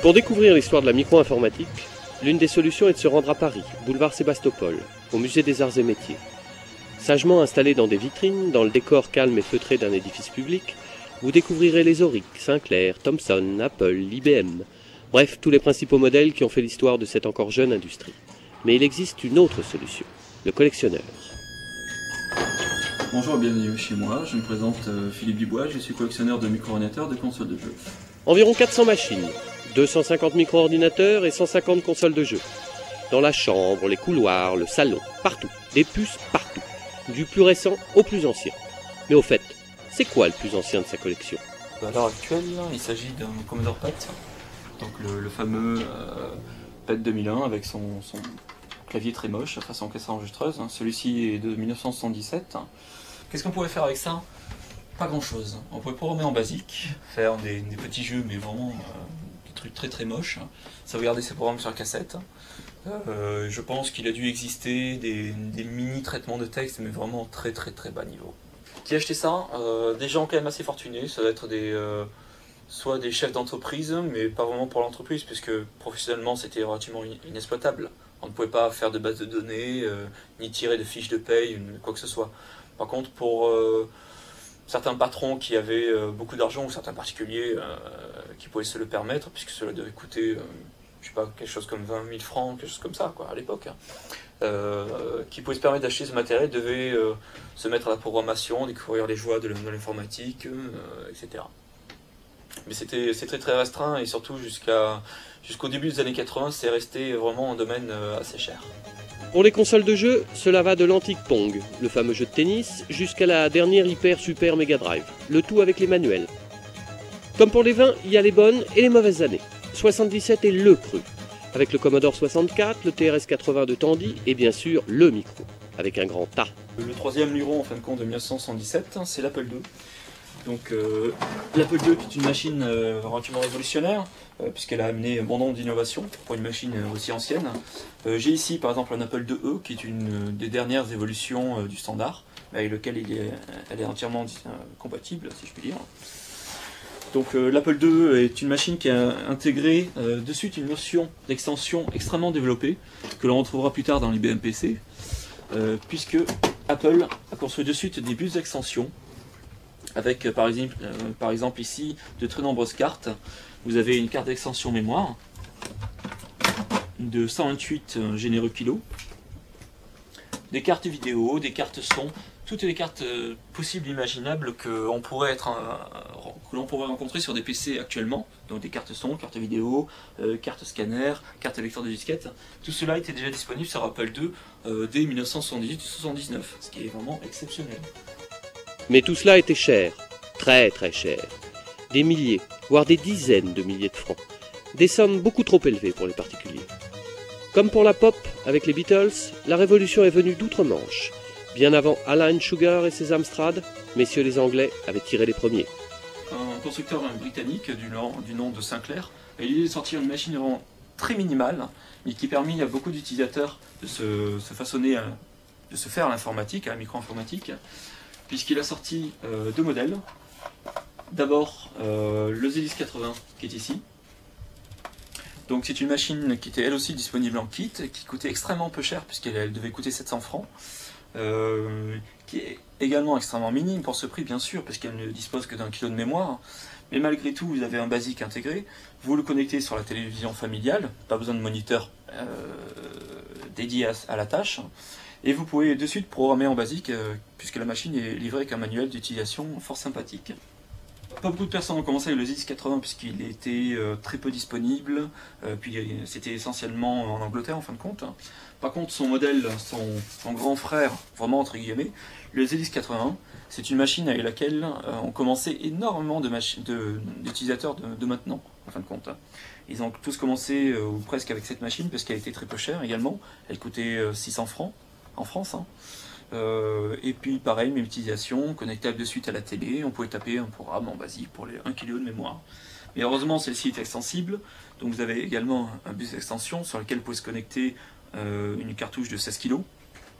Pour découvrir l'histoire de la micro-informatique, l'une des solutions est de se rendre à Paris, boulevard Sébastopol, au musée des Arts et Métiers. Sagement installé dans des vitrines, dans le décor calme et feutré d'un édifice public, vous découvrirez les Auric, Sinclair, Thomson, Apple, IBM, bref, tous les principaux modèles qui ont fait l'histoire de cette encore jeune industrie. Mais il existe une autre solution, le collectionneur. Bonjour et bienvenue chez moi, je me présente Philippe Dubois, je suis collectionneur de micro-ordinateurs de consoles de jeux. Environ 400 machines, 250 micro-ordinateurs et 150 consoles de jeux. Dans la chambre, les couloirs, le salon, partout, des puces partout, du plus récent au plus ancien. Mais au fait, c'est quoi le plus ancien de sa collection? À l'heure actuelle, il s'agit d'un Commodore PET, donc le fameux PET 2001 avec son clavier très moche, façon caisse enregistreuse. Celui-ci est de 1977. Qu'est-ce qu'on pouvait faire avec ça? Pas grand-chose. On pouvait programmer en basique, faire des petits jeux, mais vraiment des trucs très très moches. Sauvegarder ses programmes sur cassette. Je pense qu'il a dû exister des mini-traitements de texte, mais vraiment très très très bas niveau. Qui a acheté ça? Des gens quand même assez fortunés, ça doit être soit des chefs d'entreprise, mais pas vraiment pour l'entreprise, puisque professionnellement c'était relativement inexploitable. On ne pouvait pas faire de base de données, ni tirer de fiches de paye, quoi que ce soit. Par contre, pour certains patrons qui avaient beaucoup d'argent, ou certains particuliers qui pouvaient se le permettre, puisque cela devait coûter, je sais pas, quelque chose comme 20 000 francs, quelque chose comme ça, quoi, à l'époque, qui pouvaient se permettre d'acheter ce matériel, devaient se mettre à la programmation, découvrir les joies de l'informatique, etc. Mais c'est très très restreint, et surtout jusqu'au début des années 80, c'est resté vraiment un domaine assez cher. Pour les consoles de jeux, cela va de l'antique Pong, le fameux jeu de tennis, jusqu'à la dernière Hyper Super Mega Drive, le tout avec les manuels. Comme pour les vins, il y a les bonnes et les mauvaises années. 77 est le cru, avec le Commodore 64, le TRS-80 de Tandy et bien sûr le micro, avec un grand A. Le troisième luron en fin de compte de 1977, c'est l'Apple II. Donc l'Apple II qui est une machine relativement révolutionnaire, puisqu'elle a amené bon nombre d'innovations pour une machine aussi ancienne. J'ai ici par exemple un Apple IIe qui est une des dernières évolutions du standard, avec lequel elle est entièrement compatible, si je puis dire. Donc l'Apple II est une machine qui a intégré de suite une notion d'extension extrêmement développée, que l'on retrouvera plus tard dans les BMPC, puisque Apple a construit de suite des bus d'extension, avec par exemple ici de très nombreuses cartes. Vous avez une carte d'extension mémoire de 128 généreux kilos, des cartes vidéo, des cartes son, toutes les cartes possibles et imaginables que l'on pourrait rencontrer sur des PC actuellement. Donc des cartes son, cartes vidéo, cartes scanner, cartes lecteur de disquettes. Tout cela était déjà disponible sur Apple II dès 1978-79, ce qui est vraiment exceptionnel. Mais tout cela était cher, très très cher. Des milliers, voire des dizaines de milliers de francs. Des sommes beaucoup trop élevées pour les particuliers. Comme pour la pop, avec les Beatles, la révolution est venue d'outre-Manche. Bien avant Alan Sugar et ses Amstrad, messieurs les Anglais avaient tiré les premiers. Un constructeur britannique du nom de Sinclair a eu l'idée de sortir une machine vraiment très minimale, mais qui permet à beaucoup d'utilisateurs de se façonner, de se faire à l'informatique, à la micro-informatique, puisqu'il a sorti deux modèles. D'abord le ZX 80 qui est ici. Donc c'est une machine qui était elle aussi disponible en kit, qui coûtait extrêmement peu cher puisqu'elle devait coûter 700 francs. Qui est également extrêmement minime pour ce prix bien sûr, parce qu'elle ne dispose que d'un kilo de mémoire. Mais malgré tout, vous avez un basique intégré, vous le connectez sur la télévision familiale, pas besoin de moniteur dédié à la tâche. Et vous pouvez de suite programmer en basique, puisque la machine est livrée avec un manuel d'utilisation fort sympathique. Pas beaucoup de personnes ont commencé avec le ZX80 puisqu'il était très peu disponible, puis c'était essentiellement en Angleterre en fin de compte. Par contre, son modèle, son grand frère, vraiment entre guillemets, le ZX81, c'est une machine avec laquelle ont commencé énormément d'utilisateurs de maintenant, en fin de compte. Ils ont tous commencé, ou presque avec cette machine, parce qu'elle était très peu chère également. Elle coûtait 600 francs en France. Et puis pareil, même utilisation, connectable de suite à la télé, on pouvait taper un programme en basique pour les 1 kg de mémoire. Mais heureusement, celle-ci est extensible, donc vous avez également un bus d'extension sur lequel vous pouvez se connecter une cartouche de 16 kg,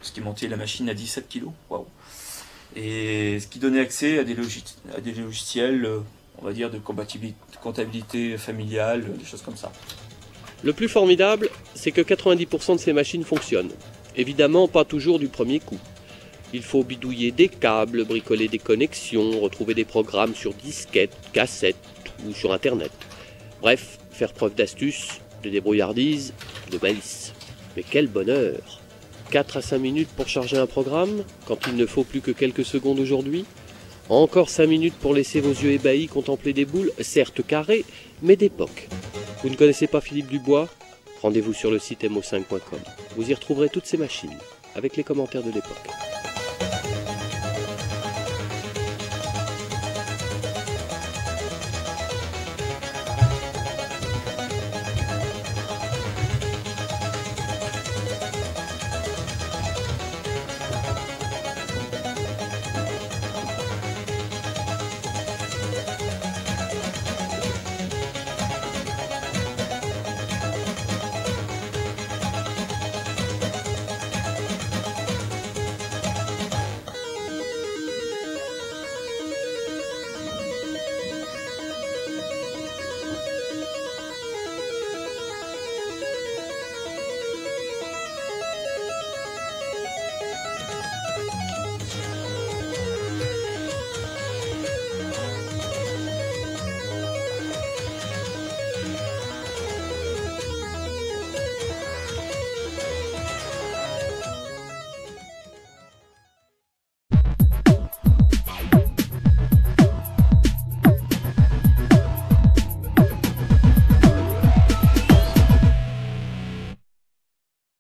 ce qui montait la machine à 17 kg. Waouh! Et ce qui donnait accès à des logiciels on va dire, de comptabilité familiale, des choses comme ça. Le plus formidable, c'est que 90% de ces machines fonctionnent. Évidemment, pas toujours du premier coup. Il faut bidouiller des câbles, bricoler des connexions, retrouver des programmes sur disquette, cassette ou sur Internet. Bref, faire preuve d'astuce, de débrouillardise, de malice. Mais quel bonheur! 4 à 5 minutes pour charger un programme, quand il ne faut plus que quelques secondes aujourd'hui. Encore 5 minutes pour laisser vos yeux ébahis contempler des boules, certes carrées, mais d'époque. Vous ne connaissez pas Philippe Dubois? Rendez-vous sur le site mo5.com. Vous y retrouverez toutes ces machines, avec les commentaires de l'époque.